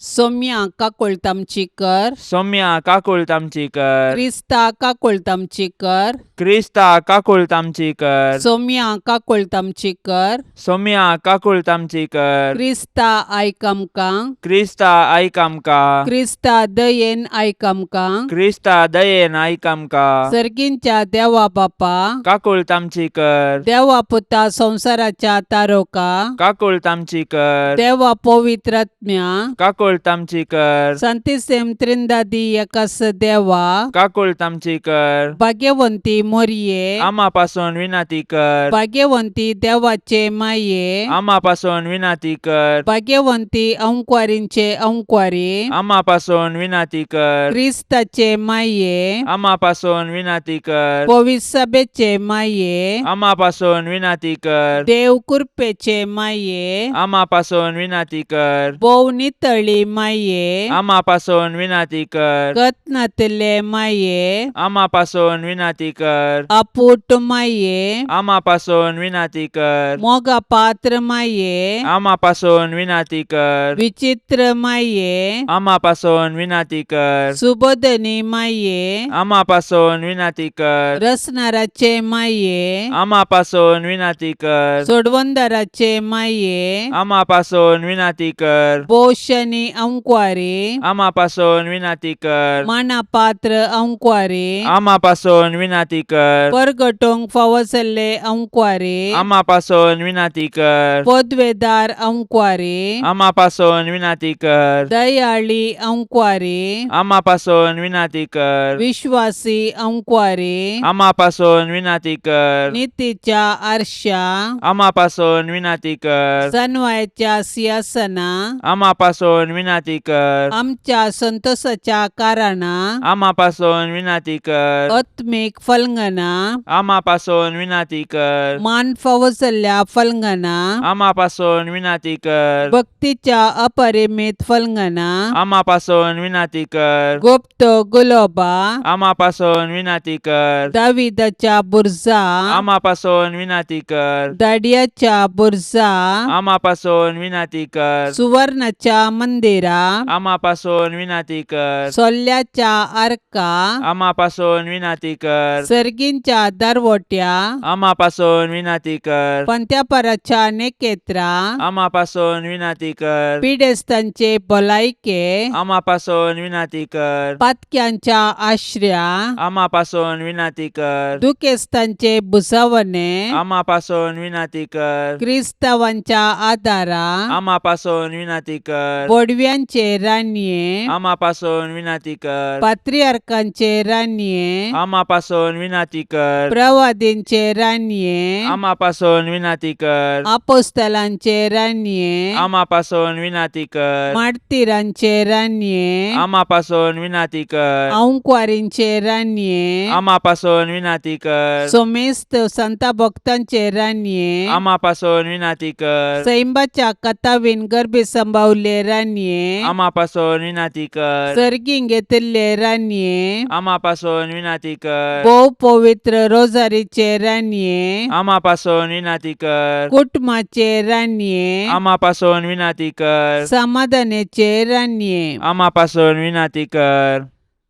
सौम्या काकुळतामची कर. सौम्या काकुळतामची कर. क्रिस्ता काकुळतामची कर. क्रिस्ता काकुळतामची कर. सौम्या काकुळतामची कर. सौम्या काकुळतामची कर. क्रिस्ता आयक आमकां. क्रिस्ता आयक आमकां. क्रिस्ता दयेन आयक आमकां. क्रिस्ता दयेन आयक आमकां. सर्गींच्या देवा बापा, काकुळतामची कर. देवा पुता संसाराच्या तारोका, काकुळतामची कर. देवा पवित्र आत्म्या, काकुळ काकूळ तामची कर Santíssim Trindade एकाच देवा काकूळ तामची कर भाग्यवंती मोरये आम्हापासून विनंती कर भाग्यवंती देवाचे माये आम्हापासून विनंती कर भाग्यवंती अंकुवारींचे अंकुवारी आम्हापासून विनंती कर ख्रिस्ताचे माये आम्हापासून विनंती कर पवित्र सभेचे माये आम्हापासून विनंती कर देव कृपेचे माये आम्हापासून विनंती कर बोव नितळी माये आम्हापासून विनंती कर कतनातले माये आम्हापासून विनंती कर अपूट माये आम्हापासून विनंती कर मोगा पात्र माये आम्हापासून विनंती कर विचित्र माये आम्हापासून विनंती कर सुबोधनी माये आम्हापासून विनंती कर रसनाराचे माये आम्हापासून विनंती कर सोडवंदाराचे माये आम्हापासून विनंती कर बोशनी अंकुवारी आम्हापासून विनंती कर मानापात्र अंकुवारी आम्हापासून विनंती कर परगटोंग फावसले अंकुवारी आम्हापासून विनंती कर पदवेदार अंकुवारी आम्हापासून विनंती कर दयाळी अंकुवारी आम्हापासून विनंती कर विश्वासी अंकुवारी आम्हापासून विनंती कर नीतीच्या आरशा आम्हापासून विनंती कर सन्वयाच्या सिंहासना आम्हापासून विनंती कर आमच्या संतोषाच्या कारणा आम्हापासून विनंती कर आत्मिक फलंगना आम्हापासून विनंती कर मान फावसल्या फलंगना आम्हापासून विनंती कर भक्तीच्या अपरिमित फलंगना आम्हापासून विनंती कर गुप्त गुलोबा आम्हापासून विनंती कर दाविदाच्या बुरजा आम्हापासून विनंती कर दाडियाच्या बुरजा आम्हापासून विनंती कर सुवर्णाच्या मंदिरा आम्हापासून विनंती कर सोल्ल्याच्या आर्का आम्हापासून विनंती कर सर्गींच्या दरवट्या आम्हापासून विनंती कर पंत्यापराच्या नेकेत्रा आम्हापासून विनंती कर पिडेस्तांचे भलायके आम्हापासून विनंती कर पातक्यांच्या आश्रया आम्हापासून विनंती कर दुखेस्तांचे बुसावणे आम्हापासून विनंती कर क्रिस्तावांच्या आदारा आम्हापासून विनंती कर बोडव्यांचे रान्ये आम्हापासून विनंती कर पात्रियार्कांचे रान्ये आम्हापासून विनंती कर प्रवादींचे रान्ये आम्हापासून विनंती कर आपोस्तलांचे रान्ये आम्हापासून विनंती कर मार्तिरांचे रान्ये आम्हापासून विनंती कर अंकुवारींचे रान्ये आम्हापासून विनंती कर सोमेस्त संता भक्तांचे रान्ये आम्हापासून विनंती कर सैंबाच्या कथावीन गर्भे संभावले रान्ये आम्हापासून विनंती कर सर्गीं घेतिल्ले रान्ये आम्हापासून विनंती कर भोव पवित्र रोजारीचे रान्ये आम्हापासून विनंती कर कुटुंबाचे रान्ये आम्हापासून विनंती कर समाधानाचे रान्ये आम्हापासून विनंती कर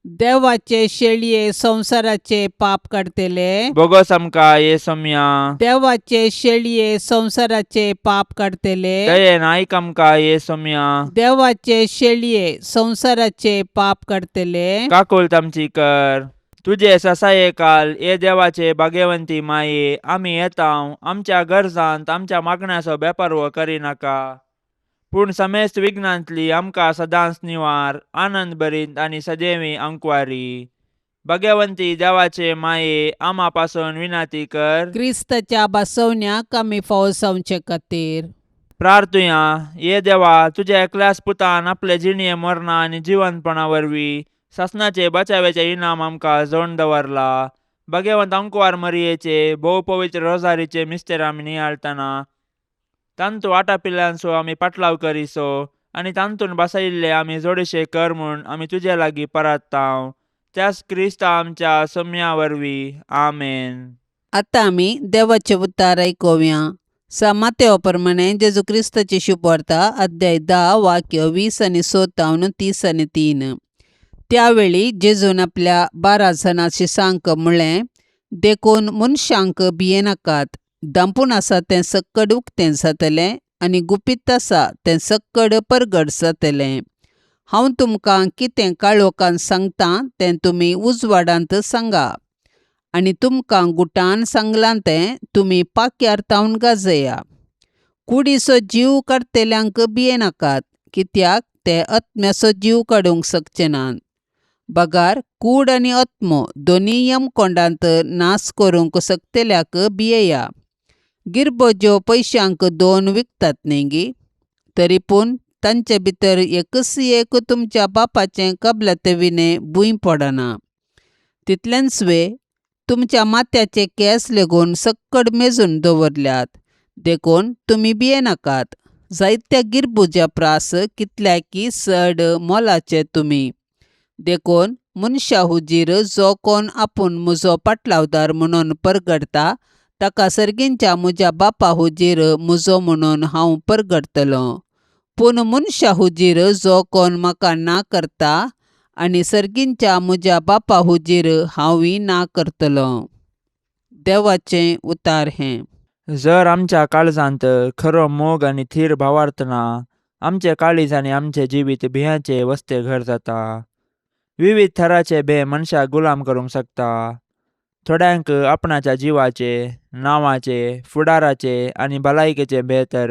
देवाचे शेळये संसाराचे पाप काढतेले बोगस आमका येसम्या देवाचे शेळये संसाराचे पाप काढतेले दयेन ऐक आमका येसम्या देवाचे शेळये संसाराचे पाप काढतेले काकुळ तामची कर तुझे ससाये काल ये देवाचे भाग्यवंती माये आम्ही येताव आमच्या गरजांत आमच्या मागण्याचो बेपर्व करिनाका पूण समेस्त विघ्नांतली आमकां सदांच निवार आनंद भरीत आनी सदैवी अंकुवारी भाग्यवंती देवाचे माये आम्हा पासून विनंती कर क्रिस्ताच्या बसवण्याक आमी फावसावचे खातीर प्रार्थुया ये देवा तुझ्या एकल्याच पुतान आपले जिणये मरणा आनी जिवंतपणा वरवीं ससनाचे बचावेचे इनाम आमकां जोडून दवरला भाग्यवंत अंकुवार मरियेचे भोव पवित्र रोजारीचे मिस्तेर आमी नियाळतना तांतू वाटा पिल्ल्यांचो आमी पाटलाव करिसो आनी तांतून बसयिल्ले आमी जोडीशे कर म्हूण आमी तुजे लागीं परताव त्याच क्रिस्ता आमच्या सम्या वरवीं आमेन. आतां आमी देवाचे उतार आयकुया. मातेओ प्रमाणे जेजू क्रिस्ताची शुभवार्ता अध्याय 10 वाक्य 20 आनी 27 30 आनी 3. त्यावेळी जेजून आपल्या 12 जाणांशी सांग म्हळें, देखून मनशांक भियेनाकात. दांपून आसा तें सक्कड उक्तें जातलें आनी गुपीत आसा तें सक्कड परगट जातलें. हांव तुमकां कितें काळोखान सांगतां तें तुमी उजवाडांत सांगा आनी तुमकां गुटान सांगलां तें तुमी पाक्यार तावन गाजया. कुडीचो जीव काडटेल्यांक भियेनाकात, कित्याक ते आत्म्याचो जीव काडूंक शकचे नात. बगार कूड आनी आत्मो दोनी यमकोंडांत नाश करूंक शकतल्याक भियेया. गिरबो ज्यो पयशांक 2 विकतात न्ही गी, तरी पूण तांचे भितर एकच एक तुमच्या बापाचें कबलाते भूंय पडना. तितलेंच वे तुमच्या माथ्याचे केस लेगून सक्कड मेजून दवरल्यात, देखून तुमी भियेनाकात. जायत्या गिरबुच्या प्रास कितल्याकी चड मोलाचे तुमी. देखून मनशा हुजीर जो कोण आपूण म्हजो पाटलावदार म्हणून परगडता, ताका सर्गींच्या म्हज्या बापा हुजीर म्हजो म्हणून हांव परगडतलों. पूण मनशा हुजीर जो कोण म्हाका ना करता, आनी सर्गींच्या म्हज्या बापा हुजीर हांवूय ना करतलों. देवाचें उतार हें. जर आमच्या काळजांत खरो मोग आनी थीर भावार्थना, आमचे काळीज आनी आमचे जिवीत भियाचे वस्ते घर जाता. विविध थराचे भे मनशाक गुलाम करूंक शकता. थोड्यांक आपणाच्या जिवाचे, नांवाचे, फुडाराचे आनी भलायकेचे भे तर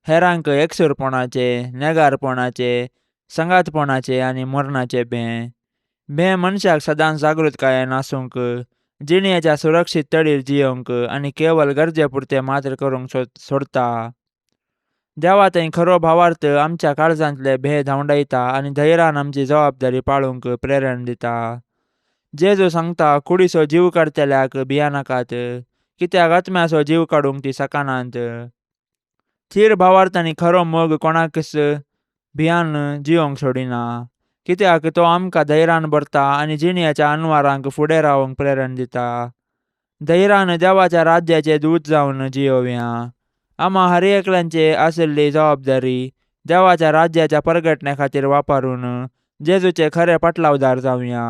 हेरांक एकसुरपणाचे, नेगारपणाचे, संगातपणाचे आनी मरणाचे भे मनशाक सदांच जागृतकायेन आसूंक, जिणेच्या सुरक्षीत तडीर जियोंक आनी केवळ गरजे पुरते मात्र करूंक सोडता. देवा थंय खरो भावार्थ आमच्या काळजांतले भे धांवडायता आनी धैर्यान आमची जबाबदारी पाळूंक प्रेरण दिता. जेजू सांगता, कुडीचो जीव काडतल्याक भियानाकात, कित्याक आत्म्याचो जीव काडूंक ती सकानांत. थीर भावार्थ आनी खरो मोग कोणाकच भियान जियोंक सोडिना, कित्याक तो आमकां धैर्यान भरता आनी जिणेच्या अनवारांक फुडें रावंक प्रेरण दिता. धैर्यान देवाच्या राज्याचे दूत जावन जियोवया. आम्हा हर एकल्यांचे आशिल्ली जबाबदारी देवाच्या राज्याच्या परगटणे खातीर वापरून जेजूचे खरे पाटलावदार जावया.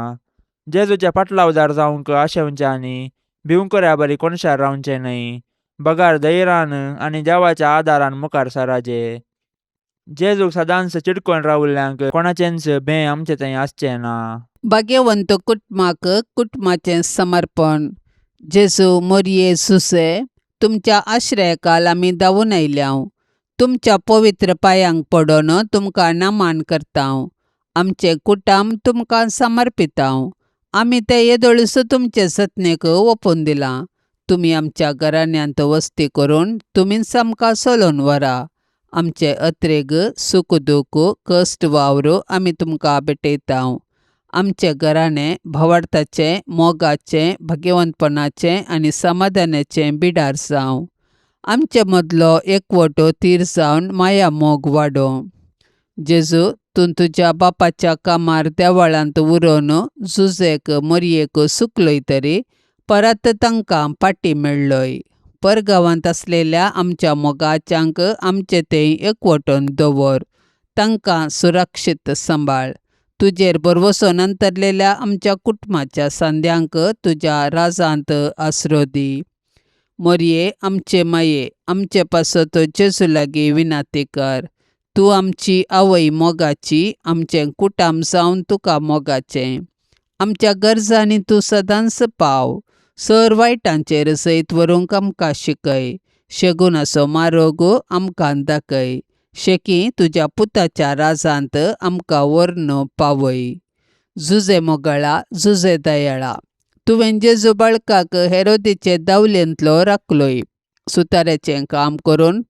जेजूचे पाटलावदार जावंक आशेवचे आनी भिवंकऱ्या बरी कोणशार रावचे न्हय. बगार धैर्यान आनी देवाच्या आदारान मुखार सराचे. जेजूक सदांच चिडकोन रावल्ल्यांक कोणाचेंच भे आमचे थंय आसचें ना. भाग्यवंत कुटुंबाक कुटुंबाचें समर्पण. जेजू मोरये सुसे, तुमच्या आश्रयकाल आमी धांवून आयल्याव. तुमच्या पवित्र पांयांक पडोन तुमकां नमान करतांव. आमचे कुटाम तुमकां समर्पितांव. आमी ते येदोळीस तुमचे जतनेक ओपून दिलां. तुमी आमच्या घराण्यांत वस्ती करून तुमीच आमकां चलोवन व्हरा. आमचे अत्रेग, सूख दूख, कश्ट वावर आमी तुमकां भेटयतांव. आमचे घराणे भावार्थाचें, मोगाचें, भाग्यवंतपणाचें आनी समाधानाचें बिडार जावं. आमचे मदलो एकवटो थीर जावन माया मोग वाडो. जेजू, तूं तुज्या बापाच्या कामार देवळांत उरोवन जुजेक मोरयेक सुकलोय तरी परत तांकां पाटी मेळ्ळोय. परगांवांत आसलेल्या आमच्या मोगाच्यांक आमचे थंय एकवटून दवर. तांकां सुरक्षीत सांबाळ. तुजेर भरवोसोन अंतरलेल्या आमच्या कुटुंबाच्या सांद्यांक तुज्या राजांत आसरो दी. मोरये, आमचे माये, आमचे पासत जेजू लागीं विनाती कर. तूं आमची आवय मोगाची, आमचें कुटाम जावन तुका मोगाचें. आमच्या गरजांनी तूं सदांच पाव. सर वायटांचेर सयत व्हरूंक आमकां शिकय. शेगुनाचो मार्ग आमकां दाखय. शेकी तुज्या पुताच्या राजांत आमकां व्हरून पावय. जुजे मोगळा, जुजे दयाळा, तुवें जेजू बाळकाक हेरोदीचे दावलेंतलो राखलोय. सुताराचें काम करून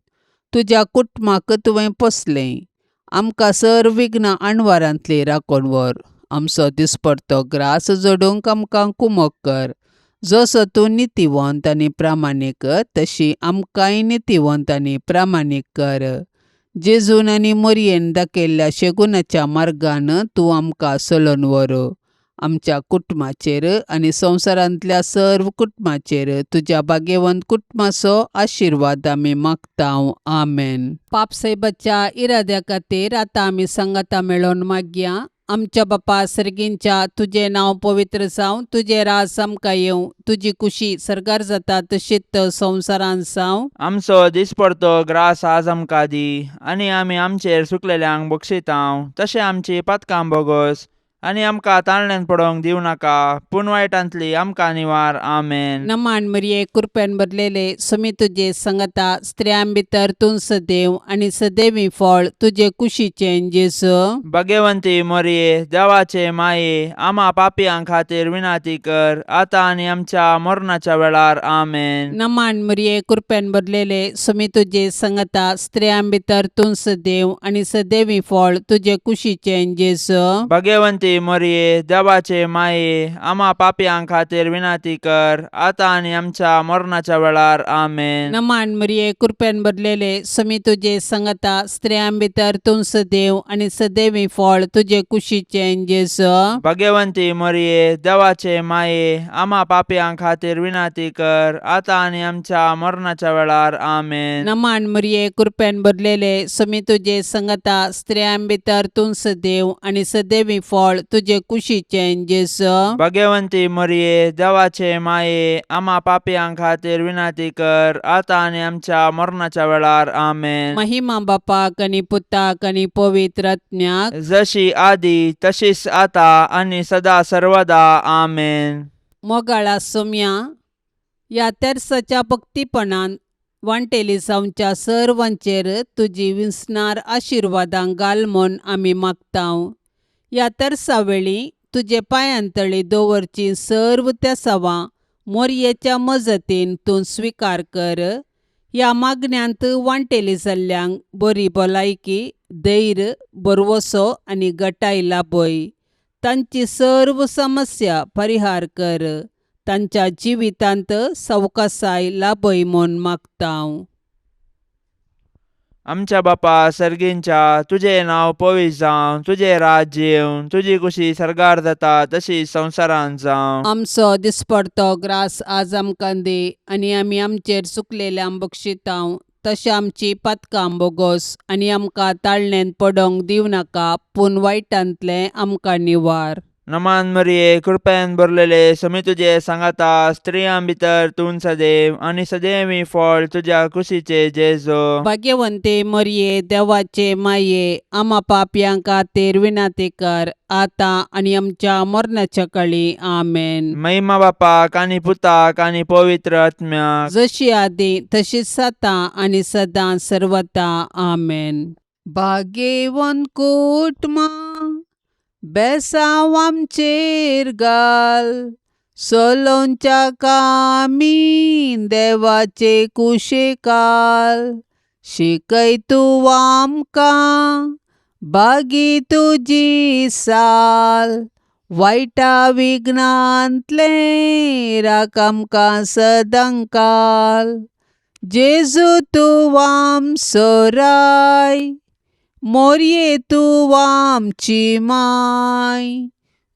तुज्या कुटुंबाक तुवें पोसलें. आमकां सर विघ्न अणवारांतली राखून व्हर. आमचो दिसपडतो ग्रास जोडूंक आमकां कुमोग कर. जसो तूं नितीवंत आनी प्रामाणीक, तशी आमकांय नितीवंत आनी प्रामाणीक कर. जेजून आनी मोरयेन दाखयल्ल्या शेगुनाच्या मार्गान तूं आमकां चलोवन व्हर. आमच्या कुटुंबाचेर आनी संवसारांतल्या सर्व कुटुंबाचेर तुज्या भाग्यवंत कुटुंबाचो आशिर्वाद आमी मागतांव. आमेन. पापसैबाच्या इराद्या खातीर आतां आमी सांगाता मेळोन मागया. आमच्या बापा सर्गींच्या, तुजें नांव पवित्र जावं, तुजें राज आमकां येवं, तुजी कुशी सरकार जाता तशीच संवसारांत जावं. आमचो दिसपडतो ग्रास आज आमकां दी, आनी आमी आमचेर सुकलेल्यांक बक्षितांव, तशें आमची पातकां बोगोस आनी आमकां ताळण्यान पडोवंक दिवं नाका, पूण वायटांतली आमकां निवार. आमेन. नमान मरिये कृपेन भरलेले समी तुजे संगता स्त्रियां भितर तूं सदैव आनी सदैवी फळ तुजे कुशीचें जेसू. भाग्यवंती मरिये, देवाचे माये, आम्हा पापियां खातीर विनाती कर, आतां आनी आमच्या मरणाच्या वेळार. आमेन. नमान मरिये कृपेन भरलेले समी तुजे संगता स्त्रियां भितर तूं सदैव आनी सदैवी फळ तुजे कुशीचें जेसू. भाग्यवंती मरिये, देवाचे माये, आम्हा पापियां खातीर विनाती कर, आतां आनी आमच्या मरणाच्या वेळार. आमेन. नमान मरिये कृपेन भरलेले समी तुजे संगता स्त्रियां भितर तूं सदैव आनी सदैवी फळ तुजे कुशीचें जेसू. भाग्यवंती मरिये, देवाचे माये, आम्हा पापियां खातीर विनाती कर, आतां आनी आमच्या मरणाच्या वेळार. आमेन. नमान मरिये कृपेन भरलेले समी तुजे संगता स्त्रियां भितर तूं सदैव आनी सदैवी फळ तुजे कुशीचें जेसू. भाग्यवंती मरिये, देवाचे माये, आम्हा पापियां खातीर विनाती कर, आतां आनी आमच्या मरणाच्या वेळार. आमेन. महिमा बापाक आनी पुताक आनी पवित्र आत्म्याक, जशी आदी तशीच आता आनी सदा सर्वदा. आमेन. मोगाळा सोम्या, ह्या तेर्साच्या भक्तीपणान वांटेली सावच्या सर्वांचेर तुजी विस्नार आशिर्वादां घाल म्हूण आमी मागतांव. ह्या तेर्सा वेळी तुजे पांयांतळी दवरची सर्व त्या सवां मोरयेच्या मजतीन तूं स्विकार कर. ह्या मागण्यांत वांटेली जाल्ल्यांक बरी भलायकी, धैर्य, बरवसो आनी गटाय लाभय. तांची सर्व समस्या परिहार कर. तांच्या जिवितांत सवकासाय लाभय म्हूण मागतांव. आमच्या बापा सर्गींच्या, तुझे नाव पवित्र जावं, तुझे राज्य येवं, तुझी कुशी सरगार जाता तशी संवसारांत जावं. आमचो दिसपडतो ग्रास आज आमकां दे, आनी आमी आमचेर चुकलेल्यांक बक्षितांव, तशें आमची पातकां बोगोस, आनी आमकां ताळणेन पडोवंक दिवं नाका, पूण वायटांतले आमकां निवार. नमान मरिये, कृपेन भरलेले समी तुजे सांगाता स्त्रियां भितर तूं सदैव आनी सदैवी फळ तुज्या कुशीचे जेजो. भाग्यवंते मरिये, देवाचे माये, आम्हा पापयां खातीर विनाती कर, आतां आनी आमच्या मरणाच्या काळी. आमेन. महिमा बापाक आनी पुताक आनी पवित्र आत्म्याक, जशी आदी तशीच आतां आनी सदां सर्वता. आमेन. भाग्यवन कुटुंबा, बेसांव आमचेर घाल, सोलोंच्या कामी देवाचे कुशेकाल. शिकय तूं आमकां बागी तुजी साल, वायटा विघ्नांतले राख आमकां सदांकाल. जेजू तूं आमचो राय, मोरये तूं आमची माय,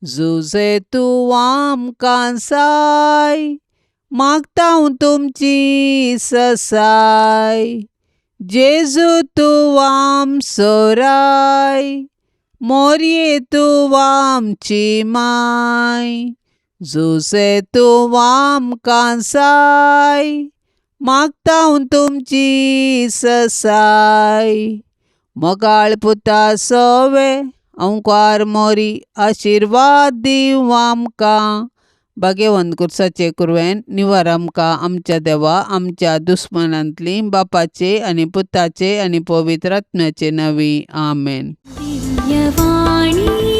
जुजे तूं आमकां साय, मागतांव तुमची ससाय. जेजू तूं आमचो राय, मोरये तूं आमची माय, जुजे तूं आमकां साय, मागतांव तुमची ससाय. मोगाळ पुता सोवे ओंकार मोरी आशिर्वाद दिव आमकां. भाग्यवंत कुर्साचे कुरवेन निवार आमकां आमच्या देवा आमच्या दुस्मनांतली, बापाचे आनी पुताचे आनी पवित्र आत्म्याचे नवी. आमेन. दिव्यवाणी